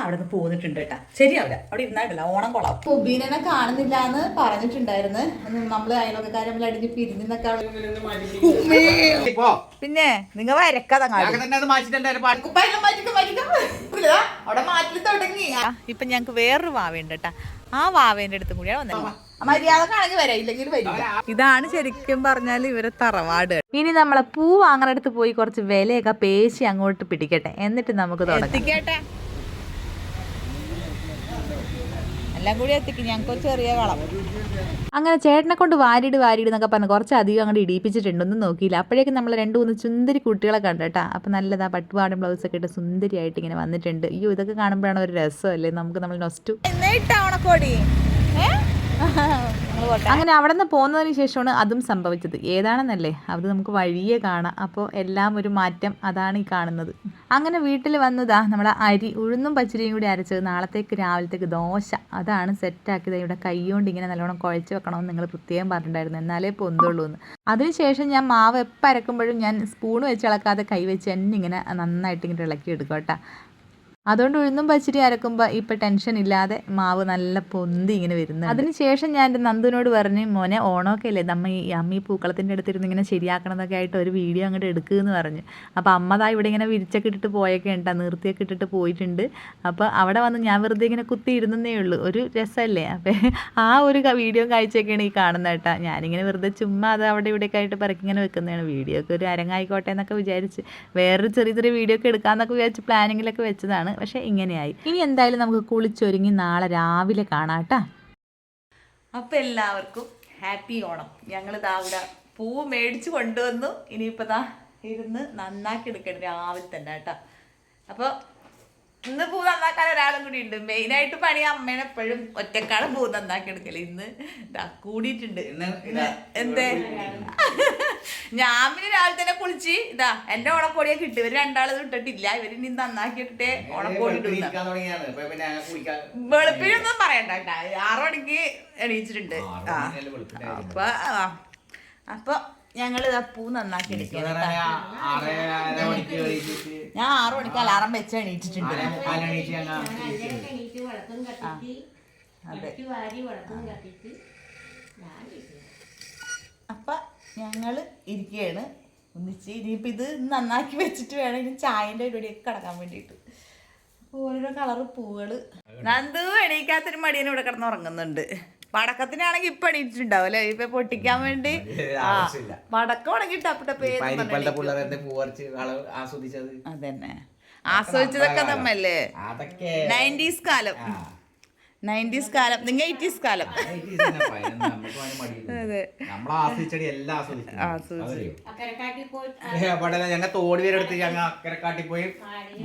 അവിടെ നിന്ന് പോന്നിട്ടുണ്ട് കേട്ടാ. ശരിയാവില്ല, അവിടെ ഇരുന്നായിട്ടില്ല, ഓണം കൊള്ളാം. ഉബീനെ കാണുന്നില്ല എന്ന് പറഞ്ഞിട്ടുണ്ടായിരുന്നു. നമ്മള് അയൽവക്കാരെ അടിഞ്ഞ് പിരിഞ്ഞൊക്കെ. പിന്നെ നിങ്ങൾ വരക്കാതെ അവിടെ മാറ്റി തുടങ്ങി. ഇപ്പൊ ഞങ്ങക്ക് വേറൊരു വാവയുണ്ട് കേട്ടാ. ആ വാവേന്റെ അടുത്തും കൂടിയാണ് വന്നത്. മര്യാദക്കാണെങ്കിൽ വരാം, ഇല്ലെങ്കിൽ വരില്ല. ഇതാണ് ശരിക്കും പറഞ്ഞാൽ ഇവരെ തറവാട്. ഇനി നമ്മളെ പൂ വാങ്ങാനടുത്ത് പോയി കുറച്ച് വിലയൊക്കെ പേശി അങ്ങോട്ട് പിടിക്കട്ടെ, എന്നിട്ട് നമുക്ക് തുടങ്ങാം. എല്ലാം കൂടി എത്തിക്കും, ഞങ്ങൾക്ക് ചെറിയ കളം. അങ്ങനെ ചേട്ടനെ കൊണ്ട് വാരിട് എന്നൊക്കെ പറഞ്ഞ് കുറച്ചധികം അങ്ങോട്ട് ഇടിപ്പിച്ചിട്ടുണ്ടൊന്നും നോക്കിയില്ല. അപ്പോഴേക്കും നമ്മൾ 2-3 സുന്ദരി കുട്ടികളെ കണ്ടു കേട്ടോ. അപ്പം നല്ലതാ പട്ടുപാടും ബ്ലൗസൊക്കെ ഇട്ട് സുന്ദരിയായിട്ട് ഇങ്ങനെ വന്നിട്ടുണ്ട്. അയ്യോ, ഇതൊക്കെ കാണുമ്പോഴാണ് ഒരു രസമല്ലേ നമുക്ക്. നമ്മൾ നൊസ്റ്റു ഓണക്കോടി. അങ്ങനെ അവിടെ നിന്ന് പോകുന്നതിന് ശേഷമാണ് അതും സംഭവിച്ചത്. ഏതാണെന്നല്ലേ അത് നമുക്ക് വഴിയെ കാണാം. അപ്പോൾ എല്ലാം ഒരു മാറ്റം, അതാണ് ഈ കാണുന്നത്. അങ്ങനെ വീട്ടിൽ വന്നതാ നമ്മുടെ അരി ഉഴുന്നും പച്ചരിയും കൂടി അരച്ചത് നാളത്തേക്ക് രാവിലത്തേക്ക് ദോശ. അതാണ് സെറ്റാക്കിയത്. ഇവിടെ കൈകൊണ്ട് ഇങ്ങനെ നല്ലോണം കുഴച്ച് വെക്കണമെന്ന് നിങ്ങൾ പ്രത്യേകം പറഞ്ഞിട്ടുണ്ടായിരുന്നു, എന്നാലേ പൊന്തുള്ളൂ എന്ന്. അതിനുശേഷം ഞാൻ മാവ് എപ്പോൾ അരക്കുമ്പോഴും ഞാൻ സ്പൂൺ വെച്ച് ഇളക്കാതെ കൈ വെച്ച് തന്നെ ഇങ്ങനെ നന്നായിട്ട് ഇങ്ങനെ ഇളക്കി എടുക്കും കേട്ടോ. അതുകൊണ്ട് ഉഴുന്നും പച്ചരി അരക്കുമ്പോൾ ഇപ്പം ടെൻഷൻ ഇല്ലാതെ മാവ് നല്ല പൊന്തി ഇങ്ങനെ വരുന്നത്. അതിനുശേഷം ഞാൻ എൻ്റെ നന്ദുവിനോട് പറഞ്ഞ്, മോനെ ഓണമൊക്കെ അല്ലേ, നമ്മ ഈ അമ്മ ഈ പൂക്കളത്തിൻ്റെ അടുത്തിരുന്ന് ഇങ്ങനെ ശരിയാക്കണതൊക്കെ ആയിട്ട് ഒരു വീഡിയോ അങ്ങോട്ട് എടുക്കുമെന്ന് പറഞ്ഞു. അപ്പോൾ അമ്മതാ ഇവിടെ ഇങ്ങനെ വിരിച്ചൊക്കെ ഇട്ടിട്ട് പോയൊക്കെ ഉണ്ടാ, നിർത്തിയൊക്കെ ഇട്ടിട്ട് പോയിട്ടുണ്ട്. അപ്പോൾ അവിടെ വന്ന് ഞാൻ വെറുതെ ഇങ്ങനെ കുത്തി ഇരുന്നേ ഉള്ളൂ, ഒരു രസമല്ലേ. അപ്പോൾ ആ ഒരു വീഡിയോ കാഴ്ചയൊക്കെയാണ് ഈ കാണുന്നത് കേട്ടോ. ഞാനിങ്ങനെ വെറുതെ ചുമ്മാ അത് അവിടെ ഇവിടെയൊക്കെ ആയിട്ട് പറക്കി ഇങ്ങനെ വെക്കുന്നതാണ്. വീഡിയോ ഒക്കെ ഒരു അരങ്ങായിക്കോട്ടെ എന്നൊക്കെ വിചാരിച്ച് വേറൊരു ചെറിയ ചെറിയ വീഡിയോ ഒക്കെ എടുക്കാമെന്നൊക്കെ വിചാരിച്ച് പ്ലാനിങ്ങിലൊക്കെ വെച്ചതാണ്. പക്ഷേ ഇങ്ങനെയായി. ഇനി എന്തായാലും നമുക്ക് കുളിച്ചൊരുങ്ങി നാളെ രാവിലെ കാണാം കേട്ടോ. അപ്പം എല്ലാവർക്കും ഹാപ്പി ഓണം. ഞങ്ങളിതാ ഇവിടെ പൂ മേടിച്ച് കൊണ്ടുവന്നു. ഇനിയിപ്പോൾ ദാ ഇരുന്ന് നന്നാക്കി എടുക്കണം രാവിലെ തന്നെ കേട്ടോ. അപ്പോൾ ഇന്ന് പൂ നന്നാക്കാൻ ഒരാളും കൂടി ഉണ്ട്. മെയിനായിട്ട് പണി അമ്മേനെ എപ്പോഴും ഒറ്റക്കാണ് പൂ നന്നാക്കി എടുക്കല്. ഇന്ന് ഇതാ കൂടിയിട്ടുണ്ട്. എന്തേ ഞാൻ പിന്നെ രാവിലെ തന്നെ കുളിച്ച് ഇതാ എൻ്റെ ഓണക്കോടിയെ കിട്ടും. ഇവർ രണ്ടാളും ഇട്ടിട്ടില്ല. ഇവർ ഇനി നന്നാക്കിയിട്ടേ ഓണക്കോടി ഇടുന്ന. വെളുപ്പിനൊന്നും പറയണ്ട കേട്ടാ, 6 മണിക്ക് എണീച്ചിട്ടുണ്ട്. അപ്പൊ ഞങ്ങൾ പൂ നന്നാക്കി എടുക്കുക. ഞാൻ 6 മണിക്ക് അലാറം വെച്ച് എണീറ്റിട്ടുണ്ട്. അപ്പൊ ഞങ്ങള് ഇരിക്കുകയാണ് ഒന്നിച്ച്. ഇനിയിപ്പോൾ ഇത് നന്നാക്കി വെച്ചിട്ട് വേണം ഇനി ചായൻ്റെ പരിപാടിയൊക്കെ കിടക്കാൻ വേണ്ടിയിട്ട്. ഓരോരോ കളറ് പൂവുകൾ. നന്ദു എണീക്കാത്തൊരു മടിയനെ ഇവിടെ കിടന്ന് ഉറങ്ങുന്നുണ്ട്. പടക്കത്തിനാണെങ്കിൽ ഇപ്പൊ എണീറ്റിട്ടുണ്ടാവും അല്ലെ, ഇപ്പൊ പൊട്ടിക്കാൻ വേണ്ടി. പടക്കം ഉണങ്ങിട്ട് അതന്നെ ആസ്വദിച്ചതൊക്കെ നമ്മല്ലേ 90s കാലം. 90s കാലം, നിങ്ങൾ 80s കാലം. അതെ, ഞങ്ങൾ തോടി വരെ എടുത്ത് ഞങ്ങൾ അക്കരക്കാട്ടി പോയി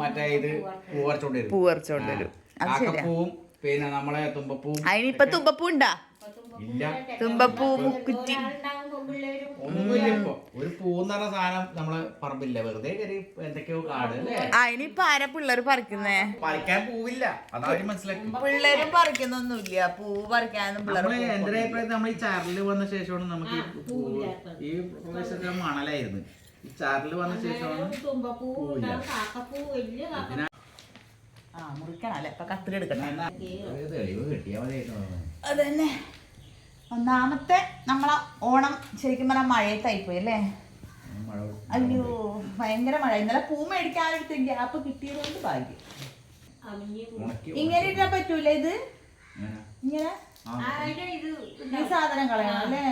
മറ്റേ ഇത് പൂവറച്ചോണ്ട് വരും. അത് ശരിയാ. പിന്നെ നമ്മളെ തുമ്പപ്പൂ. അതിനിപ്പൊ തുമ്പപ്പൂ ഉണ്ടാ? തുമ്പപ്പൂ, മുക്കുറ്റി ഒന്നുമില്ല. ഇപ്പൊ ഒരു പൂന്ന് പറഞ്ഞ സാധനം നമ്മളെ പറമ്പില്ല, വെറുതെ എന്തൊക്കെയോ കാട്. അതിനിപ്പൊ ആരാ പിള്ളേര് പറിക്കുന്നേ? പറിക്കാൻ പൂവില്ല, അതാരും മനസ്സിലാക്കി. പിള്ളേരും പറിക്കുന്നൊന്നുമില്ല, പൂ പറിക്കാനും പിള്ളേർ. എന്റെ അഭിപ്രായത്തിൽ നമ്മൾ ഈ ചാറില് വന്ന ശേഷമാണ് നമുക്ക് ഈ പ്രദേശത്തെ മണലായിരുന്നു. ഈ ചാറില് വന്ന ശേഷമാണ് പൂവില്ല. മുറിക്കണല്ലേ, ഇപ്പൊ കത്തിരി എടുക്കണം. അതന്നെ ഒന്നാമത്തെ നമ്മളെ ഓണം ശരിക്കും പറഞ്ഞാൽ മഴയത്തായിപ്പോയി അല്ലേ. അയ്യോ ഭയങ്കര മഴ. ഇന്നലെ പൂ മേടിക്കാനൊരു ഗ്യാപ്പ് കിട്ടിയതുകൊണ്ട് ഭാഗ്യം. ഇങ്ങനെ ഇടാൻ പറ്റൂല ഇത്, ഇങ്ങനെ ഈ സാധനം കളയണം അല്ലേ.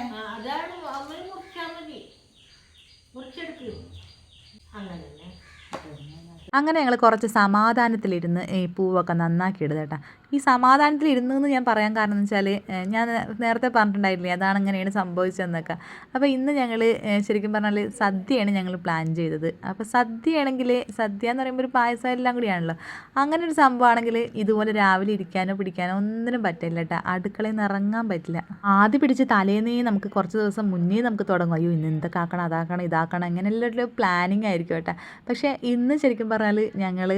അങ്ങനെ ഞങ്ങൾ കുറച്ച് സമാധാനത്തിലിരുന്ന് ഈ പൂവൊക്കെ നന്നാക്കി ഇടുക കേട്ടോ. ഈ സമാധാനത്തിലിരുന്നു എന്ന് ഞാൻ പറയാൻ കാരണം എന്ന് വെച്ചാൽ ഞാൻ നേരത്തെ പറഞ്ഞിട്ടുണ്ടായില്ലേ അതാണ് ഇങ്ങനെയാണ് സംഭവിച്ചതെന്നൊക്കെ. അപ്പോൾ ഇന്ന് ഞങ്ങൾ ശരിക്കും പറഞ്ഞാൽ സദ്യയാണ് ഞങ്ങൾ പ്ലാൻ ചെയ്തത്. അപ്പോൾ സദ്യയാണെങ്കിൽ സദ്യ എന്ന് പറയുമ്പോൾ ഒരു പായസം എല്ലാം കൂടിയാണല്ലോ. അങ്ങനെ ഒരു സംഭവമാണെങ്കിൽ ഇതുപോലെ രാവിലെ ഇരിക്കാനോ പിടിക്കാനോ ഒന്നിനും പറ്റില്ല കേട്ടോ. അടുക്കളയിൽ നിന്ന് ഇറങ്ങാൻ പറ്റില്ല. ആദ്യം പിടിച്ച് തലേന്നേ നമുക്ക് കുറച്ച് ദിവസം മുന്നേ നമുക്ക് തുടങ്ങും, അയ്യോ ഇന്ന് എന്തൊക്കെ ആക്കണം, അതാക്കണം, ഇതാക്കണം, അങ്ങനെയുള്ള പ്ലാനിങ് ആയിരിക്കും കേട്ടോ. പക്ഷേ ഇന്ന് ശരിക്കും പറഞ്ഞാൽ ഞങ്ങൾ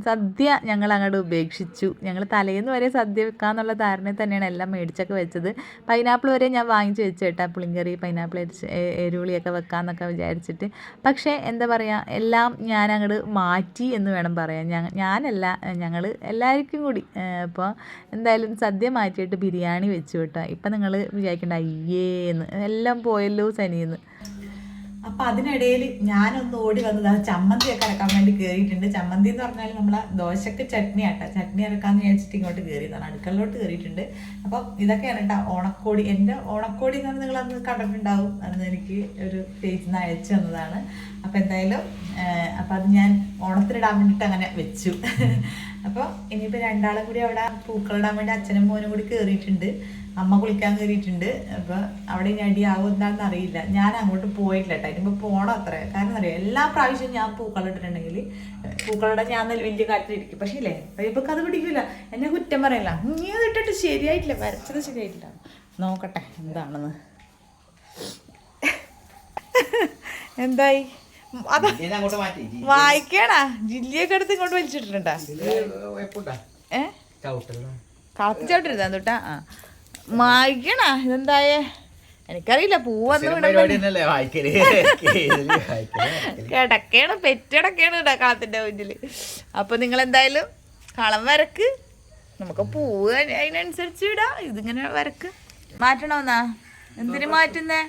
സദ്യ ഞങ്ങൾ അങ്ങോട്ട് ഉപേക്ഷിച്ചു. ഞങ്ങൾ തലേന്ന് വരെ സദ്യ വെക്കാന്നുള്ള ധാരണയിൽ തന്നെയാണ് എല്ലാം മേടിച്ചൊക്കെ വെച്ചത്. പൈനാപ്പിൾ വരെ ഞാൻ വാങ്ങിച്ച് വെച്ചു കേട്ടോ, പുളിങ്കറി പൈനാപ്പിൾ എരുളിയൊക്കെ വെക്കാമെന്നൊക്കെ വിചാരിച്ചിട്ട്. പക്ഷേ എന്താ പറയുക, എല്ലാം ഞാൻ അങ്ങോട്ട് മാറ്റി എന്ന് വേണം പറയാൻ. ഞാനല്ല, ഞങ്ങൾ എല്ലാവർക്കും കൂടി. അപ്പോൾ എന്തായാലും സദ്യ മാറ്റിയിട്ട് ബിരിയാണി വെച്ചു കേട്ടോ. ഇപ്പം നിങ്ങൾ വിചാരിക്കേണ്ട അയ്യേന്ന് എല്ലാം പോയല്ലോ സനിയെന്ന്. അപ്പം അതിനിടയിൽ ഞാനൊന്ന് ഓടി വന്നത് ചമ്മന്തിയൊക്കെ അരക്കാൻ വേണ്ടി കയറിയിട്ടുണ്ട്. ചമ്മന്തി എന്ന് പറഞ്ഞാൽ നമ്മളെ ദോശക്ക് ചട്നി ആട്ടോ, ചട്നി അരക്കാമെന്ന് വിചാരിച്ചിട്ട് ഇങ്ങോട്ട് കയറിയതാണ്, അടുക്കളയിലോട്ട് കയറിയിട്ടുണ്ട്. അപ്പം ഇതൊക്കെയാണ് കേട്ടോ ഓണക്കോടി. എൻ്റെ ഓണക്കോടി എന്ന് പറഞ്ഞാൽ നിങ്ങളന്ന് കണ്ടിട്ടുണ്ടാവും, അന്ന് എനിക്ക് ഒരു പേജിൽ നിന്ന് അയച്ചു തന്നതാണ്. അപ്പം എന്തായാലും അപ്പം അത് ഞാൻ ഓണത്തിനിടാൻ വേണ്ടിയിട്ട് അങ്ങനെ വെച്ചു. അപ്പോൾ ഇനിയിപ്പോൾ രണ്ടാളും കൂടി അവിടെ പൂക്കളിടാൻ വേണ്ടി അച്ഛനും മോനും കൂടി കയറിയിട്ടുണ്ട്. അമ്മ കുളിക്കാൻ കയറിയിട്ടുണ്ട്. അപ്പോൾ അവിടെ ഇനി അടിയാവും എന്താണെന്ന് അറിയില്ല. ഞാൻ അങ്ങോട്ട് പോയിട്ടില്ല കേട്ടോ, ഇനിയിപ്പോൾ പോകണം അത്ര. കാരണം അറിയാം, എല്ലാ പ്രാവശ്യവും ഞാൻ പൂക്കളിട്ടിട്ടുണ്ടെങ്കിൽ പൂക്കളിടാൻ ഞാൻ വലിയ കാര്യത്തിലിരിക്കും. പക്ഷേ ഇല്ലേ ഇപ്പൊക്കെ അത് പിടിക്കില്ല, എന്നെ കുറ്റം പറയില്ല. നീ അത് ഇട്ടിട്ട് ശരിയായിട്ടില്ല, വരച്ചത് ശരിയായിട്ടില്ല. നോക്കട്ടെ എന്താണെന്ന്. എന്തായി വായിക്കണാ ജില്ലിയൊക്കെ എടുത്ത് ഇങ്ങോട്ട് വലിച്ചിട്ടുണ്ടാ? കളത്തി ചവിട്ടരുതാ തൊട്ടാ. ആ വായിക്കണാ ഇതെന്തായേ എനിക്കറിയില്ല. പൂവന്ന് കിടക്കാണ്, പെറ്റടക്കാണ് ഇടാ കളത്തിന്റെ മുന്നില്. അപ്പൊ നിങ്ങൾ എന്തായാലും കളം വരക്ക്, നമുക്ക് പൂവ് അതിനനുസരിച്ച് ഇടാ. ഇതിങ്ങനെ വരക്ക്. മാറ്റണോന്നാ? എന്തിനു മാറ്റുന്നേ?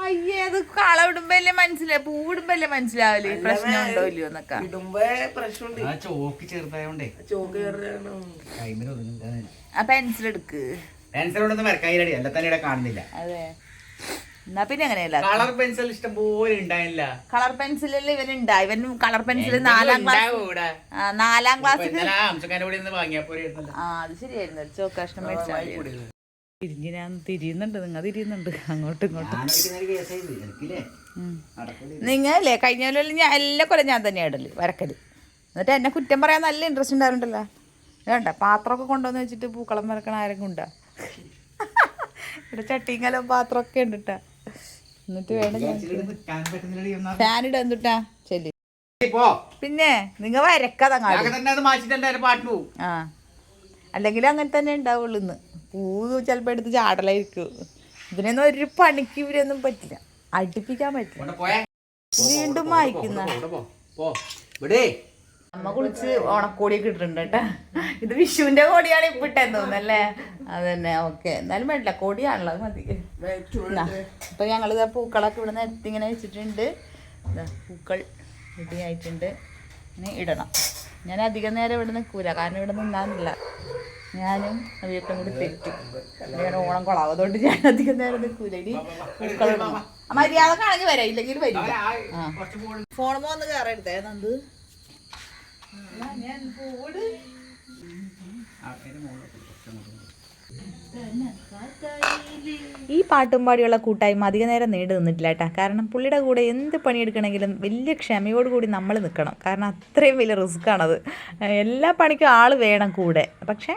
അയ്യേ, അത് കള ഇടുമ്പല്ലേ മനസ്സിലായി, പൂവിടുമ്പല്ലേ മനസ്സിലാവില്ലേ പ്രശ്നം ഉണ്ടോ ഇല്ലയോ എന്നൊക്കെ. ആ പെൻസിൽ എടുക്ക്. അതെ, എന്നാ പിന്നെ അങ്ങനെയല്ല. കളർ പെൻസിൽ ഇഷ്ടം പോലെ ഉണ്ടായില്ല. കളർ പെൻസിലിൽ ഇവനുണ്ടായി. ഇവൻ കളർ പെൻസിൽ 4ാം ക്ലാസ്സിൽ. ആ അത് ശരിയായിരുന്നു. ചോക്കാഷ്ടം മേടിച്ചാൽ ഞാൻ തിരിയുന്നുണ്ട്, നിങ്ങൾ തിരിയുന്നുണ്ട് അങ്ങോട്ടും ഇങ്ങോട്ടും. നിങ്ങളല്ലേ കഴിഞ്ഞ കൊല്ലം ഞാൻ എല്ലാ കൊല്ലം ഞാൻ തന്നെയാണ് ഇടല് വരക്കല്. എന്നിട്ട് എന്നെ കുറ്റം പറയാൻ നല്ല ഇൻട്രസ്റ്റ് ഉണ്ടായിരുന്നുണ്ടല്ലോ. വേണ്ട പാത്രമൊക്കെ കൊണ്ടുവന്ന് വെച്ചിട്ട് പൂക്കളം വരക്കണ ആരെങ്കിലും ഉണ്ടാ? ഇവിടെ ചട്ടിയും കലവും പാത്രമൊക്കെ ഉണ്ട് കേട്ടാ. എന്നിട്ട് വേണം ഫാൻ ഇടാൻ എന്തുട്ടാ ചെല്ലി. പിന്നെ നിങ്ങൾ വരക്കതങ്ങാ. ആ അല്ലെങ്കിൽ അങ്ങനെ തന്നെ ഉണ്ടാവുള്ളൂ. ഇന്ന് പൂവ് ചിലപ്പോൾ എടുത്ത് ചാടലായിരിക്കും. ഇതിനൊന്നും ഒരു പണിക്ക് ഇവരൊന്നും പറ്റില്ല, അടുപ്പിക്കാൻ പറ്റില്ല. വീണ്ടും വായിക്കുന്ന അമ്മ കുളിച്ച് ഓണക്കോടിയൊക്കെ ഇട്ടിട്ടുണ്ട് കേട്ടാ. ഇത് വിഷുവിന്റെ കോടിയാണ് ഇപ്പൊ ഇട്ടെന്ന് തോന്നുന്നല്ലേ? അതന്നെ, ഓക്കെ. എന്നാലും വേണ്ടില്ല, കോടിയാണല്ലോ, അത് മതി. അപ്പൊ ഞങ്ങളിത് പൂക്കളൊക്കെ ഇവിടെ നിരത്തി ഇങ്ങനെ വെച്ചിട്ടുണ്ട്. പൂക്കൾ റെഡി ആയിട്ടുണ്ട്. ഇനി ഇടണം. ഞാൻ അധികം നേരം ഇവിടെ നിൽക്കൂല, കാരണം ഇവിടെ നിന്നാന്നില്ല. ഞാനും അവയൊക്കെ കൂടി തെറ്റും. അല്ലെങ്കിൽ ഓണം കൊളാവും, അതുകൊണ്ട് ഞാൻ അധികം നേരം നിൽക്കൂല. ഇനി പൂക്കളിടണം. മര്യാദ കാണെങ്കിൽ വരാം, ഇല്ലെങ്കിൽ വരില്ല. ആ ഫോണുമ്പോ ഒന്ന് കയറെടുത്തേ നന്ദു. ഈ പാട്ടും പാടിയുള്ള കൂട്ടായ്മ അധിക നേരം നീണ്ടു നിന്നിട്ടില്ല കേട്ടോ. കാരണം പുള്ളിയുടെ കൂടെ എന്ത് പണിയെടുക്കണമെങ്കിലും വലിയ ക്ഷമയോടുകൂടി നമ്മൾ നിൽക്കണം. കാരണം അത്രയും വലിയ റിസ്ക്കാണത്. എല്ലാ പണിക്കും ആൾ വേണം കൂടെ, പക്ഷേ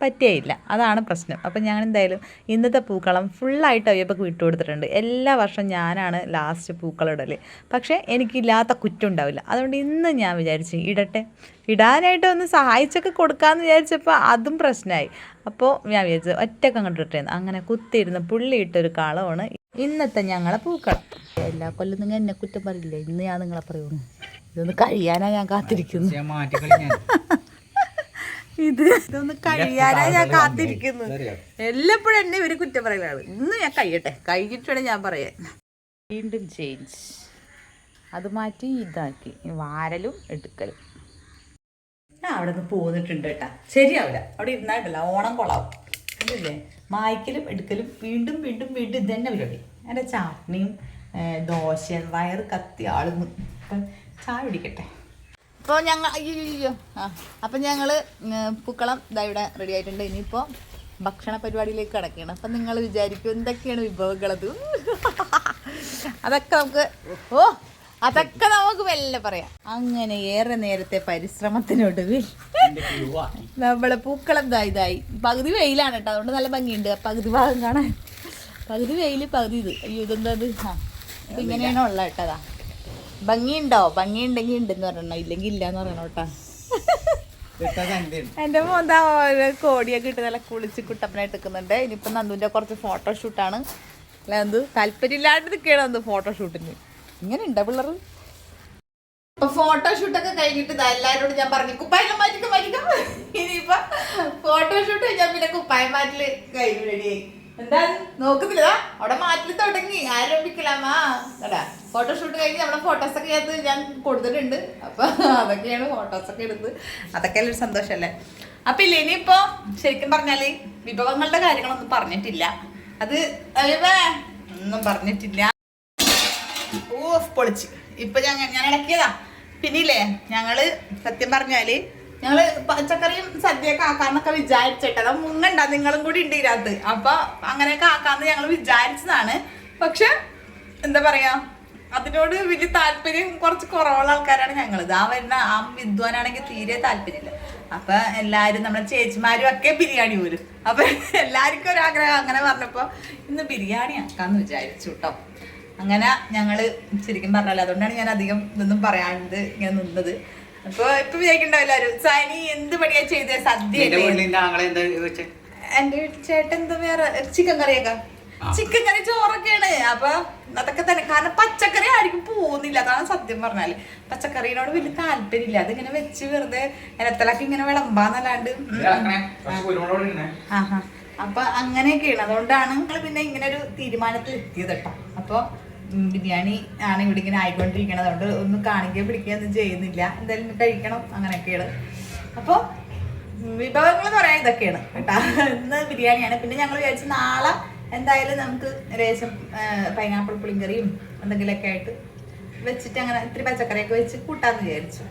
പറ്റിയില്ല, അതാണ് പ്രശ്നം. അപ്പം ഞാൻ എന്തായാലും ഇന്നത്തെ പൂക്കളം ഫുള്ളായിട്ട് അയ്യപ്പക്ക് വിട്ടു കൊടുത്തിട്ടുണ്ട്. എല്ലാ വർഷം ഞാനാണ് ലാസ്റ്റ് പൂക്കളിടൽ. പക്ഷേ എനിക്കില്ലാത്ത കുറ്റം ഉണ്ടാവില്ല. അതുകൊണ്ട് ഇന്ന് ഞാൻ വിചാരിച്ചു ഇടട്ടെ, ഇടാനായിട്ട് ഒന്ന് സഹായിച്ചൊക്കെ കൊടുക്കാമെന്ന് വിചാരിച്ചപ്പോൾ അതും പ്രശ്നമായി. അപ്പോൾ ഞാൻ വിചാരിച്ചത് ഒറ്റക്ക് അങ്ങോട്ട് ഇട്ടേന്ന്. അങ്ങനെ കുത്തിയിരുന്ന് പുള്ളി ഇട്ടൊരു കളമാണ് ഇന്നത്തെ ഞങ്ങളെ പൂക്കളം. എല്ലാ കൊല്ലം നിങ്ങൾ എന്നെ കുറ്റം പറയില്ല, ഇന്ന് ഞാൻ നിങ്ങളെ പറയുന്നു. ഇതൊന്ന് കഴിയാനാണ് ഞാൻ കാത്തിരിക്കുന്നു. ഇതൊന്ന് കഴിയാനായി ഞാൻ കാത്തിരിക്കുന്നു. എല്ലപ്പോഴും എന്നെ ഇവര് കുറ്റം പറയലാണ്. ഇന്ന് ഞാൻ കഴിയട്ടെ, കഴിഞ്ഞിട്ടാണ് ഞാൻ പറയാൻ. വീണ്ടും ചേഞ്ച്, അത് മാറ്റി ഇതാക്കി വാരലും എടുക്കലും. ഞാൻ അവിടെ നിന്ന് പോന്നിട്ടുണ്ട് കേട്ടാ. ശരിയാവില്ല, അവിടെ ഇരുന്നായിട്ടല്ല, ഓണം കൊളാവും. അതല്ലേ മായ്ക്കലും എടുക്കലും വീണ്ടും വീണ്ടും വീണ്ടും ഇതന്നെ പരിപാടി. എൻ്റെ ചാട്നിയും ദോശ വയറ് കത്തി ആളുന്നു. അപ്പം ചായ പിടിക്കട്ടെ. അപ്പോൾ ഞങ്ങൾ അയ്യോ അപ്പം ഞങ്ങൾ പൂക്കളം ഇതാ ഇവിടെ റെഡി ആയിട്ടുണ്ട്. ഇനിയിപ്പോൾ ഭക്ഷണ പരിപാടിയിലേക്ക് കിടക്കുകയാണ്. അപ്പം നിങ്ങൾ വിചാരിക്കും എന്തൊക്കെയാണ് വിഭവങ്ങളത്? അതൊക്കെ നമുക്ക് മെല്ലെ പറയാം. അങ്ങനെ ഏറെ നേരത്തെ പരിശ്രമത്തിനൊടുവിൽ നമ്മൾ പൂക്കളം ഇതായി. പകുതി വെയിലാണ് കേട്ടോ, അതുകൊണ്ട് നല്ല ഭംഗിയുണ്ട്. പകുതി ഭാഗം കാണാൻ, പകുതി വെയിൽ പകുതി ഇത്. അയ്യോ ഇതെന്താ? ഇങ്ങനെയാണോ ഉള്ള കേട്ടതാ. ഭംഗിയുണ്ടോ? ഭംഗിയുണ്ടെങ്കിൽ ഉണ്ടെന്ന് പറയണോ, ഇല്ലെങ്കിൽ ഇല്ലാന്ന് പറയണോ കേട്ടാ. എൻ്റെ മോന്താ കോടിയൊക്കെ ഇട്ട് നല്ല കുളിച്ച് കുട്ടപ്പനായിട്ട് നിൽക്കുന്നുണ്ട്. ഇനിയിപ്പോൾ നന്ദുവിൻ്റെ കുറച്ച് ഫോട്ടോഷൂട്ടാണ്. അല്ല എന്ത് താല്പര്യമില്ലാണ്ട് നിൽക്കണം എന്ത് ഫോട്ടോഷൂട്ടിന്. ഇങ്ങനെ ഉണ്ടോ പിള്ളേർ? അപ്പൊ ഫോട്ടോഷൂട്ടൊക്കെ കഴിഞ്ഞിട്ട് എല്ലാവരോടും ഞാൻ പറഞ്ഞു കുപ്പായം മാറ്റിക്കും. ഇനിയിപ്പൊ ഫോട്ടോഷൂട്ട് കഴിഞ്ഞാൽ പിന്നെ കുപ്പായം മാറ്റില് കഴിഞ്ഞു റെഡിയായി. എന്താ നോക്കുന്നില്ല അവിടെ മാറ്റിൽ തുടങ്ങി ആരംഭിക്കലാമാ എടാ. ഫോട്ടോഷൂട്ട് കഴിഞ്ഞ് നമ്മുടെ ഫോട്ടോസൊക്കെ അത് ഞാൻ കൊടുത്തിട്ടുണ്ട്. അപ്പൊ അതൊക്കെയാണ് ഫോട്ടോസൊക്കെ എടുത്ത്. അതൊക്കെ ഒരു സന്തോഷല്ലേ. അപ്പൊ ഇല്ല ഇനിയിപ്പോ ശരിക്കും പറഞ്ഞാല് വിഭവങ്ങളുടെ കാര്യങ്ങളൊന്നും പറഞ്ഞിട്ടില്ല. അത് ഒന്നും പറഞ്ഞിട്ടില്ല. പൊളിച്ച് ഇപ്പൊ ഞാൻ ഇടക്കിയതാ. പിന്നില്ലേ ഞങ്ങള് സത്യം പറഞ്ഞാല് ഞങ്ങള് പച്ചക്കറിയും സദ്യയൊക്കെ ആക്കാന്നൊക്കെ വിചാരിച്ചിട്ട് അത് മുങ്ങണ്ട നിങ്ങളും കൂടി ഉണ്ട് ഇതിനകത്ത്. അപ്പൊ അങ്ങനെയൊക്കെ ആക്കാന്ന് ഞങ്ങൾ വിചാരിച്ചതാണ്. പക്ഷെ എന്താ പറയാ അതിനോട് വലിയ താല്പര്യം കുറച്ച് കുറവുള്ള ആൾക്കാരാണ് ഞങ്ങളിത്. വരുന്ന ആ വിദ്വാനാണെങ്കിൽ തീരെ താല്പര്യമില്ല. അപ്പൊ എല്ലാരും നമ്മുടെ ചേച്ചിമാരും ഒക്കെ ബിരിയാണി പോലും. അപ്പൊ എല്ലാവർക്കും ഒരാഗ്രഹം. അങ്ങനെ പറഞ്ഞപ്പോ ഇന്ന് ബിരിയാണി ആക്കാന്ന് വിചാരിച്ചു കേട്ടോ. അങ്ങനെ ഞങ്ങള് ശരിക്കും പറഞ്ഞല്ലോ, അതുകൊണ്ടാണ് ഞാൻ അധികം ഇതൊന്നും പറയാണ്ട് ഇങ്ങനെ നിന്നത്. അപ്പൊ ഇപ്പൊ വിചാരിക്കണ്ടോ എല്ലാരും സനി എന്ത് പണിയാ ചെയ്തേ? സദ്യ എന്റെ ചേട്ടൻ എന്താ വേറെ ചിക്കൻ കറിയൊക്കെ, ചിക്കൻ കറി ചോറൊക്കെയാണ്. അപ്പൊ അതൊക്കെ തന്നെ. കാരണം പച്ചക്കറി ആർക്കും പോകുന്നില്ല, അതാണ് സത്യം പറഞ്ഞാല്. പച്ചക്കറിനോട് വലിയ താല്പര്യമില്ല. അതിങ്ങനെ വെച്ച് വെറുതെ ഇനത്തിലൊക്കെ ഇങ്ങനെ വിളമ്പാന്നല്ലാണ്ട്. അപ്പൊ അങ്ങനെയൊക്കെയാണ്. അതുകൊണ്ടാണ് ഞങ്ങൾ പിന്നെ ഇങ്ങനെ ഒരു തീരുമാനത്തിൽ എത്തിയത് കേട്ടോ. അപ്പൊ ബിരിയാണി ആണ് ഇവിടെ ഇങ്ങനെ ആയിക്കൊണ്ടിരിക്കണത്. അതുകൊണ്ട് ഒന്നും കാണിക്കുകയോ പിടിക്കുകയോ ഒന്നും ചെയ്യുന്നില്ല. എന്തായാലും കഴിക്കണം, അങ്ങനെയൊക്കെയാണ്. അപ്പോൾ വിഭവങ്ങൾ എന്ന് പറയാൻ ഇതൊക്കെയാണ് കേട്ടോ. ഇന്ന് ബിരിയാണിയാണ്. പിന്നെ ഞങ്ങൾ വിചാരിച്ചു നാളെ എന്തായാലും നമുക്ക് രേശം പൈനാപ്പിൾ പുളിങ്കറിയും എന്തെങ്കിലുമൊക്കെ ആയിട്ട് വെച്ചിട്ട് അങ്ങനെ ഇത്തിരി പച്ചക്കറിയൊക്കെ വെച്ച് കൂട്ടാന്ന് വിചാരിച്ചു.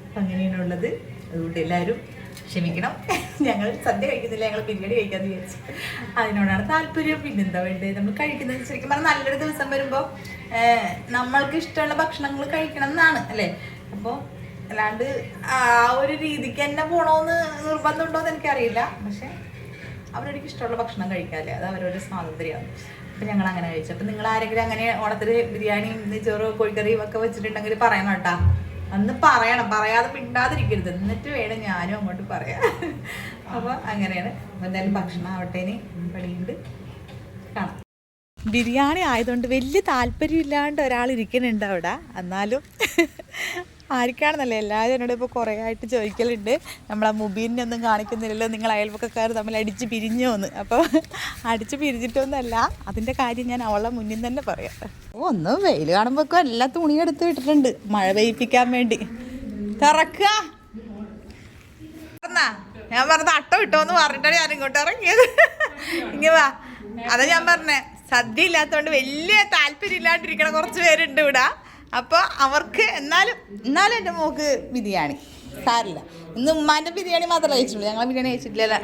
അപ്പം അങ്ങനെയാണ് ഉള്ളത്. അതുകൊണ്ട് എല്ലാവരും ക്ഷമിക്കണം, ഞങ്ങൾ സദ്യ കഴിക്കുന്നില്ല, ഞങ്ങൾ ബിരിയാണി കഴിക്കാന്ന് വിചാരിച്ചു. അതിനോടാണ് താല്പര്യം. പിന്നെന്താ വേണ്ടത്, നമ്മൾ കഴിക്കുന്നത് ശരിക്കും പറഞ്ഞാൽ നല്ലൊരു ദിവസം വരുമ്പോൾ നമ്മൾക്ക് ഇഷ്ടമുള്ള ഭക്ഷണങ്ങൾ കഴിക്കണം എന്നാണ് അല്ലേ. അപ്പോൾ അല്ലാണ്ട് ആ ഒരു രീതിക്ക് തന്നെ പോകണമെന്ന് നിർബന്ധമുണ്ടോയെന്ന് എനിക്കറിയില്ല. പക്ഷെ അവരെനിക്ക് ഇഷ്ടമുള്ള ഭക്ഷണം കഴിക്കാല്ലേ, അത് അവരൊരു സ്വാതന്ത്ര്യമാണ്. അപ്പം ഞങ്ങൾ അങ്ങനെ കഴിച്ചു. അപ്പം നിങ്ങൾ ആരെങ്കിലും അങ്ങനെ ഓണത്തിന് ബിരിയാണിയും നെയ്ച്ചോറും കോഴിക്കറിയും ഒക്കെ വെച്ചിട്ടുണ്ടെങ്കിൽ പറയണം കേട്ടോ. അന്ന് പറയണം, പറയാതെ മിണ്ടാതിരിക്കരുത്. എന്നിട്ട് വേണം ഞാനും അങ്ങോട്ട് പറയാം. അപ്പോൾ അങ്ങനെയാണ്. അപ്പോൾ എന്തായാലും ഭക്ഷണം ആവട്ടേന് പണിയുണ്ട്, കാണാം. ബിരിയാണി ആയതുകൊണ്ട് വലിയ താല്പര്യമില്ലാണ്ട് ഒരാൾ ഇരിക്കുന്നുണ്ട് അവിടെ. എന്നാലും ആർക്കാണെന്നല്ലേ എല്ലാവരും എന്നോട് ഇപ്പോൾ കുറേ ആയിട്ട് ചോദിക്കലുണ്ട്, നമ്മളെ മുബീനെ ഒന്നും കാണിക്കുന്നില്ലല്ലോ, നിങ്ങൾ അയൽവക്കക്കാർ തമ്മിൽ അടിച്ച് പിരിഞ്ഞോന്ന്. അപ്പോൾ അടിച്ച് പിരിഞ്ഞിട്ടൊന്നുമല്ല, അതിൻ്റെ കാര്യം ഞാൻ അവളെ മുന്നിൽ തന്നെ പറയാം. ഒന്ന് വെയിൽ കാണുമ്പോഴേക്കും എല്ലാ തുണിയും എടുത്ത് വിട്ടിട്ടുണ്ട് മഴ പെയ്യിപ്പിക്കാൻ വേണ്ടി. തുറക്കുക ഞാൻ പറഞ്ഞത് അട്ട വിട്ടോന്ന് പറഞ്ഞിട്ടാണ് ഞാൻ ഇങ്ങോട്ട് ഇറങ്ങിയത്. ഇങ്ങ വാ. അതാ ഞാൻ പറഞ്ഞേ, സദ്യ ഇല്ലാത്തതുകൊണ്ട് വലിയ താല്പര്യം ഇല്ലാണ്ടിരിക്കണ കുറച്ച് പേരുണ്ട് ഇവിടെ. അപ്പോൾ അവർക്ക് എന്നാലും എൻ്റെ മോക്ക് ബിരിയാണി സാരില്ല. ഇന്ന് ഉമ്മാൻ്റെ ബിരിയാണി മാത്രമേ കഴിച്ചുള്ളൂ, ഞങ്ങൾ ബിരിയാണി കഴിച്ചിട്ടില്ലല്ലോ.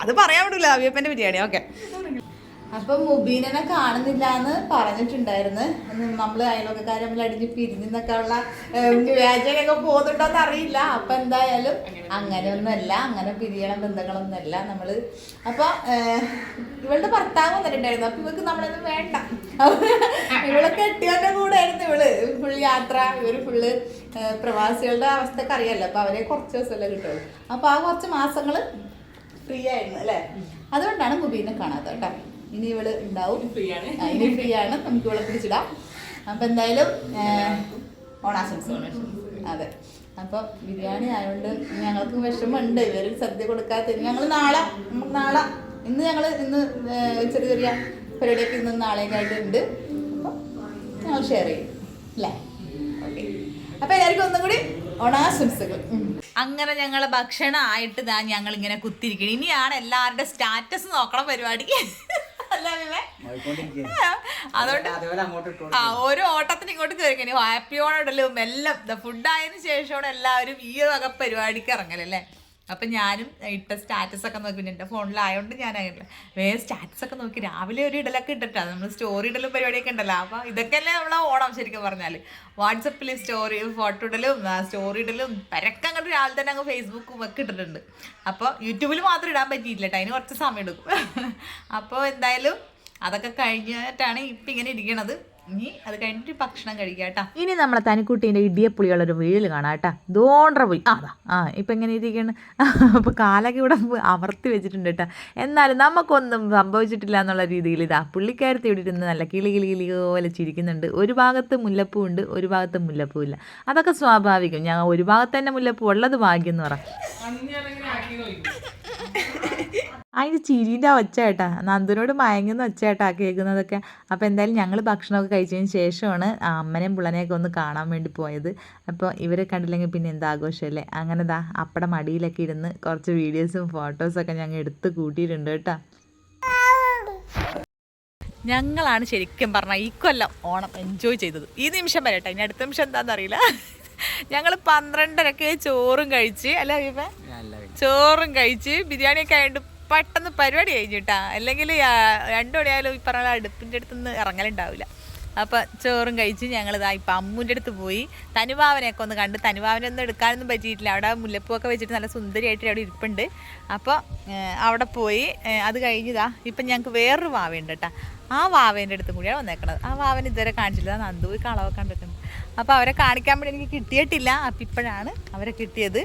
അത് പറയാൻ വിടില്ല, അവിയപ്പൻ്റെ ബിരിയാണി. ഓക്കെ. അപ്പം മുബീനെ കാണുന്നില്ല എന്ന് പറഞ്ഞിട്ടുണ്ടായിരുന്നു. നമ്മൾ അയൽവക്കക്കാർ തമ്മിൽ അടിഞ്ഞ് പിരിഞ്ഞെന്നൊക്കെ ഉള്ള വ്യാജനൊക്കെ പോകുന്നുണ്ടോന്ന് അറിയില്ല. അപ്പം എന്തായാലും അങ്ങനെയൊന്നുമല്ല, അങ്ങനെ പിരിയണ ബന്ധങ്ങളൊന്നുമല്ല നമ്മൾ. അപ്പോൾ ഇവളുടെ ഭർത്താവ് വന്നിട്ടുണ്ടായിരുന്നു. അപ്പം ഇവർക്ക് നമ്മളൊന്നും വേണ്ട. ഇവളെ കെട്ടിയവരുടെ കൂടെ ആയിരുന്നു ഇവള് ഫുൾ യാത്ര. ഇവർ ഫുള്ള് പ്രവാസികളുടെ അവസ്ഥയൊക്കെ അറിയാമല്ലോ. അപ്പോൾ അവരെ കുറച്ച് ദിവസമല്ലേ കിട്ടുള്ളൂ. അപ്പോൾ ആ കുറച്ച് മാസങ്ങൾ ഫ്രീ ആയിരുന്നു അല്ലേ. അതുകൊണ്ടാണ് മുബീനെ കാണാത്തത് കേട്ടോ. ഇനി ഇവള് ഉണ്ടാവും, ഇനി ഫ്രീ ആണ്, നമുക്ക് ഇവളെ പിടിച്ചിടാം. അപ്പം എന്തായാലും ഓണാശംസ. അതെ. അപ്പോൾ ബിരിയാണി ആയതുകൊണ്ട് ഞങ്ങൾക്ക് വിഷമമുണ്ട് ഇവർ സദ്യ കൊടുക്കാത്ത. ഞങ്ങൾ നാളെ ഇന്ന് ചെറിയ ചെറിയ പരിപാടിയൊക്കെ ഇന്നും നാളെയൊക്കെ ഉണ്ട്. അപ്പോൾ ഞങ്ങൾ ഷെയർ ചെയ്യും അല്ലേ. ഓക്കെ. അപ്പോൾ എല്ലാവർക്കും ഒന്നും കൂടി ഓണാശംസകൾ. അങ്ങനെ ഞങ്ങളെ ഭക്ഷണം ആയിട്ട് ഞങ്ങൾ ഇങ്ങനെ കുത്തിരിക്കണം. ഇനിയാണ് എല്ലാവരുടെ സ്റ്റാറ്റസ് നോക്കണം പരിപാടി. അതുകൊണ്ട് ഓരോ ഓട്ടത്തിന് ഇങ്ങോട്ട് കയറിക്കണി ഹാപ്പി ഓണിടലും എല്ലാം ഫുഡ് ആയതിനു ശേഷമാണ് എല്ലാവരും ഈ വക പരിപാടിക്ക് ഇറങ്ങലല്ലേ. അപ്പം ഞാനും ഇട്ട സ്റ്റാറ്റസ് ഒക്കെ നോക്കി, പിന്നെ എൻ്റെ ഫോണിലായതുകൊണ്ട് ഞാൻ അങ്ങനെ വേറെ സ്റ്റാറ്റസ് ഒക്കെ നോക്കി രാവിലെ ഒരു ഇടലൊക്കെ ഇട്ടിട്ടാണ് നമ്മൾ സ്റ്റോറി ഇടലും പരിപാടിയൊക്കെ ഉണ്ടല്ലോ. അപ്പോൾ ഇതൊക്കെയല്ലേ നമ്മളെ ഓണം ശരിക്കും പറഞ്ഞാൽ. വാട്സപ്പിൽ സ്റ്റോറി ഫോട്ടോ ഇടലും സ്റ്റോറി ഇടലും പരക്കങ്ങോട്ട് രാവിലെ തന്നെ അങ്ങ് ഫേസ്ബുക്കും ഒക്കെ ഇട്ടിട്ടുണ്ട്. അപ്പോൾ യൂട്യൂബിൽ മാത്രം ഇടാൻ പറ്റിയില്ല കേട്ടോ, അതിന് കുറച്ച് സമയം എടുക്കും. അപ്പോൾ എന്തായാലും അതൊക്കെ കഴിഞ്ഞിട്ടാണ് ഇപ്പം ഇങ്ങനെ ഇരിക്കണത്. ഇനി അത് കഴിഞ്ഞിട്ട് ഭക്ഷണം കഴിക്കാം കേട്ടോ. ഇനി നമ്മളെ തനിക്കുട്ടീൻ്റെ ഇടിയപ്പുളികളൊരു വീഴൽ കാണാം കേട്ടോ. ദോണ്ടറ പോയി ഇപ്പം എങ്ങനെ ഇരിക്കുകയാണ്. അപ്പോൾ കാലൊക്കെ ഇവിടെ അമർത്തി വെച്ചിട്ടുണ്ട് കേട്ടോ. എന്നാലും നമുക്കൊന്നും സംഭവിച്ചിട്ടില്ല എന്നുള്ള രീതിയിൽ പുള്ളിക്കാരത്തി ഇവിടെ ഇരുന്ന് നല്ല കിളി കിളി കിളി പോലെ ചിരിക്കുന്നുണ്ട്. ഒരു ഭാഗത്ത് മുല്ലപ്പൂ ഉണ്ട്, ഒരു ഭാഗത്ത് മുല്ലപ്പൂ ഇല്ല. അതൊക്കെ സ്വാഭാവികം. ഞാൻ ഒരു ഭാഗത്ത് തന്നെ മുല്ലപ്പൂ ഉള്ളത് ഭാഗ്യം എന്ന് പറ. അതിൻ്റെ ചിരീൻ്റെ ഒച്ച കേട്ടാ, നന്ദനോട് മയങ്ങുന്ന ഒച്ച കേട്ടാ കേൾക്കുന്നതൊക്കെ. അപ്പോൾ എന്തായാലും ഞങ്ങൾ ഭക്ഷണമൊക്കെ കഴിച്ചതിന് ശേഷമാണ് അമ്മനെയും പിള്ളനെയൊക്കെ ഒന്ന് കാണാൻ വേണ്ടി പോയത്. അപ്പോൾ ഇവരെ കണ്ടില്ലെങ്കിൽ പിന്നെ എന്താ ആഘോഷമല്ലേ. അങ്ങനെ അപ്പടെ മടിയിലൊക്കെ ഇരുന്ന് കുറച്ച് വീഡിയോസും ഫോട്ടോസൊക്കെ ഞങ്ങൾ എടുത്ത് കൂട്ടിയിട്ടുണ്ട് കേട്ടോ. ഞങ്ങളാണ് ശരിക്കും പറഞ്ഞാൽ ഈ കൊല്ലം ഓണം എൻജോയ് ചെയ്തത്. ഈ നിമിഷം വരെ കേട്ടോ. ഇനി അടുത്ത നിമിഷം എന്താണെന്നറിയില്ല. ഞങ്ങൾ 12:30 ചോറും കഴിച്ച്, അല്ല ചോറും കഴിച്ച് ബിരിയാണിയൊക്കെ ആയിട്ട് പെട്ടെന്ന് പരിപാടി കഴിഞ്ഞിട്ടാ. അല്ലെങ്കിൽ 2 മണിയായാലും ഈ പറഞ്ഞ അടുപ്പിൻ്റെ അടുത്തുനിന്ന് ഇറങ്ങലുണ്ടാവില്ല. അപ്പോൾ ചോറും കഴിച്ച് ഞങ്ങളിതാ ഇപ്പം അമ്മൂൻ്റെ അടുത്ത് പോയി തനുവാവനെയൊക്കെ ഒന്ന് കണ്ട്. തനുവാവനെ ഒന്നും എടുക്കാനൊന്നും പറ്റിയിട്ടില്ല. അവിടെ മുല്ലപ്പൂവൊക്കെ വെച്ചിട്ട് നല്ല സുന്ദരിയായിട്ട് അവിടെ ഇരിപ്പുണ്ട്. അപ്പോൾ അവിടെ പോയി അത് കഴിഞ്ഞതാ ഇപ്പം ഞങ്ങൾക്ക് വേറൊരു വാവയുണ്ട് കേട്ടോ. ആ വാവേൻ്റെ അടുത്തും കൂടിയാണ് വന്നേക്കണത്. ആ വാവൻ ഇതുവരെ കാണിച്ചില്ല. നന്ദു പോയി കളവൊക്കെ കണ്ടിട്ടുണ്ട്. അപ്പോൾ അവരെ കാണിക്കാൻ വേണ്ടി എനിക്ക് കിട്ടിയിട്ടില്ല. അപ്പം ഇപ്പോഴാണ് അവരെ കിട്ടിയത്.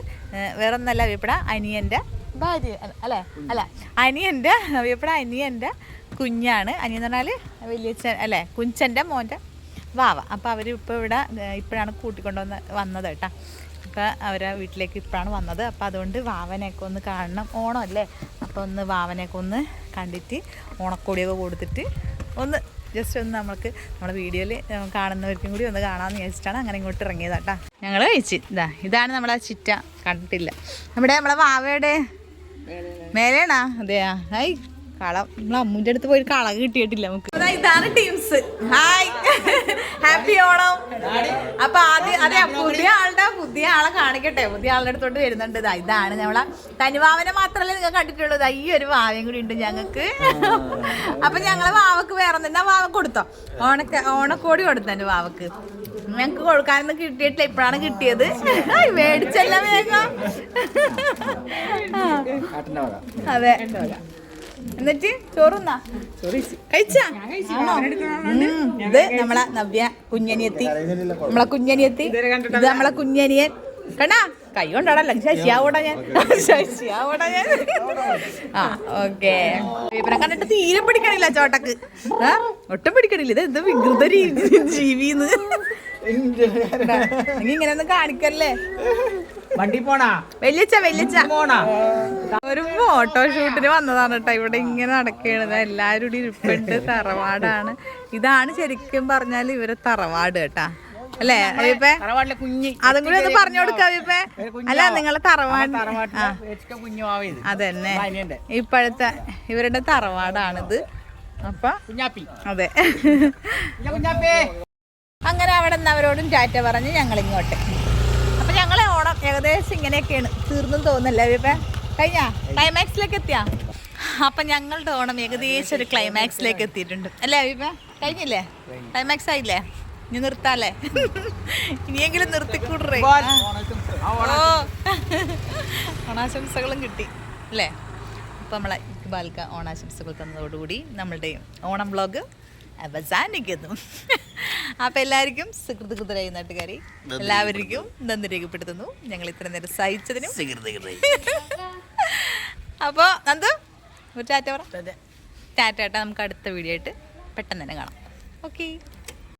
വേറെ ഒന്നല്ല, ഇവിടെ അനിയൻ്റെ ഭാര്യ അല്ല അനിയൻ്റെ കുഞ്ഞാണ്. അനിയൻ എന്ന് പറഞ്ഞാൽ വലിയച്ഛൻ അല്ലേ, കുഞ്ചൻ്റെ മോൻ്റെ വാവ. അപ്പോൾ അവർ ഇപ്പോൾ ഇവിടെ ഇപ്പോഴാണ് വന്നത് കേട്ടോ. ഇപ്പോൾ അവരെ വീട്ടിലേക്ക് ഇപ്പോഴാണ് വന്നത്. അപ്പോൾ അതുകൊണ്ട് വാവനെയൊക്കെ ഒന്ന് കാണണം. ഓണം അല്ലേ, അപ്പോൾ ഒന്ന് വാവനെയൊക്കെ ഒന്ന് കണ്ടിട്ട് ഓണക്കോടിയൊക്കെ കൊടുത്തിട്ട് ഒന്ന് ജസ്റ്റ് ഒന്ന് നമുക്ക് നമ്മുടെ വീഡിയോയിൽ കാണുന്നവർക്കും കൂടി ഒന്ന് കാണാമെന്ന് വിചാരിച്ചിട്ടാണ് അങ്ങനെ ഇങ്ങോട്ട് ഇറങ്ങിയത് കേട്ടോ. ഞങ്ങൾ കഴിച്ച് ഇതാണ് നമ്മളെ ചിറ്റ. കണ്ടിട്ടില്ല നമ്മളെ വാവയുടെ മേലേണാ. അതെയാ. ഹായ് കളം. നമ്മളെ അമ്മൂൻ്റെ അടുത്ത് പോയി കള കിട്ടിയിട്ടില്ല നമുക്ക്. ഇതാണ് ടീംസ്. Hi, happy Onam. അപ്പൊ അതെ പുതിയ ആളെ കാണിക്കട്ടെ. പുതിയ ആളുടെ അടുത്തോട്ട് വരുന്നുണ്ട്. ഇതാണ് നമ്മളെ തനുവാവനെ മാത്രമല്ലേ നിങ്ങൾ കണ്ടിട്ടുള്ളത്. ഈ ഒരു വാവയും കൂടി ഉണ്ട് ഞങ്ങൾക്ക്. അപ്പൊ ഞങ്ങളെ വാവക്ക് വേറെ എന്താ വാവ കൊടുത്തോ? ഓണക്കോടി കൊടുത്തു എൻ്റെ വാവക്ക്. ഞങ്ങക്ക് കൊടുക്കാനൊന്നും കിട്ടിയിട്ടില്ല. ഇപ്പോഴാണ് കിട്ടിയത്. മേടിച്ചല്ല വേഗം. അതെ. എന്നിട്ട് ചോറുന്നാ കഴിച്ചാ? ഇത് നമ്മളെ നവ്യ കുഞ്ഞനിയത്തി, നമ്മളെ കുഞ്ഞനിയത്തി. ഇത് നമ്മളെ കുഞ്ഞനിയൻ. കണ്ടാ കൈ കൊണ്ടാടല്ല ശശിയാവൂടാ ഞാൻ. ഓക്കെ. ഇവരെ കണ്ടിട്ട് തീരെ പിടിക്കണില്ല ചോട്ടക്ക്. ഒട്ടും പിടിക്കണില്ല. ഇത് എന്ത് വികൃത ജീവിന്ന്. ഇങ്ങനെ ഒന്നും കാണിക്കല്ലേ. വണ്ടി പോണാ വെല്ലിച്ച പോണാ. ഒരു ഫോട്ടോഷൂട്ടിന് വന്നതാണ് കേട്ടോ. ഇവിടെ ഇങ്ങനെ നടക്കണത് എല്ലാരും കൂടി ഇരിപ്പുണ്ട്. തറവാടാണ്. ഇതാണ് ശരിക്കും പറഞ്ഞാൽ ഇവരെ തറവാട് കേട്ടാ. അല്ലേ അയ്യപ്പേ? അതും കൂടി ഒന്ന് പറഞ്ഞു കൊടുക്കാം അയ്യപ്പേ. അല്ല നിങ്ങളെ തറവാട് അതന്നെ ഇപ്പോഴത്തെ ഇവരുടെ തറവാടാണിത്. അപ്പൊ അതെ. അങ്ങനെ അവിടെ നിന്ന് അവരോടും ടാറ്റ പറഞ്ഞ് ഞങ്ങൾ ഇങ്ങോട്ട്. അപ്പൊ ഞങ്ങളെ ഓണം ഏകദേശം ഇങ്ങനെയൊക്കെയാണ്. തീർന്നും തോന്നില്ല അയ്യപ്പേ. കഴിഞ്ഞാ ക്ലൈമാക്സിലേക്ക് എത്തിയാ? അപ്പൊ ഞങ്ങളുടെ ഓണം ഏകദേശം ഒരു ക്ലൈമാക്സിലേക്ക് എത്തിയിട്ടുണ്ട് അല്ലേ അയ്യപ്പേ? കഴിഞ്ഞില്ലേ? ക്ലൈമാക്സ് ആയില്ലേ? ഇനി നിർത്താല്ലേ? ഇനിയെങ്കിലും നിർത്തിക്കൂടേ. ഓണാശംസകളും കിട്ടി അല്ലേ? അപ്പം നമ്മളെ ഇക്ബാൽക്ക ഓണാശംസകൾ തന്നതോടുകൂടി നമ്മളുടെ ഓണം വ്ളോഗ് അവസാനിക്കുന്നു. അപ്പം എല്ലാവർക്കും സുഹൃത്തുക്കുതരായി നാട്ടുകാരി എല്ലാവർക്കും നന്ദി രേഖപ്പെടുത്തുന്നു. ഞങ്ങൾ ഇത്ര നേരം സഹിച്ചതിനും. അപ്പോൾ നന്ദു ഒരു ടാറ്റ പറ. ടാറ്റ. നമുക്ക് അടുത്ത വീഡിയോ ആയിട്ട് പെട്ടെന്ന് തന്നെ കാണാം. ഓക്കെ.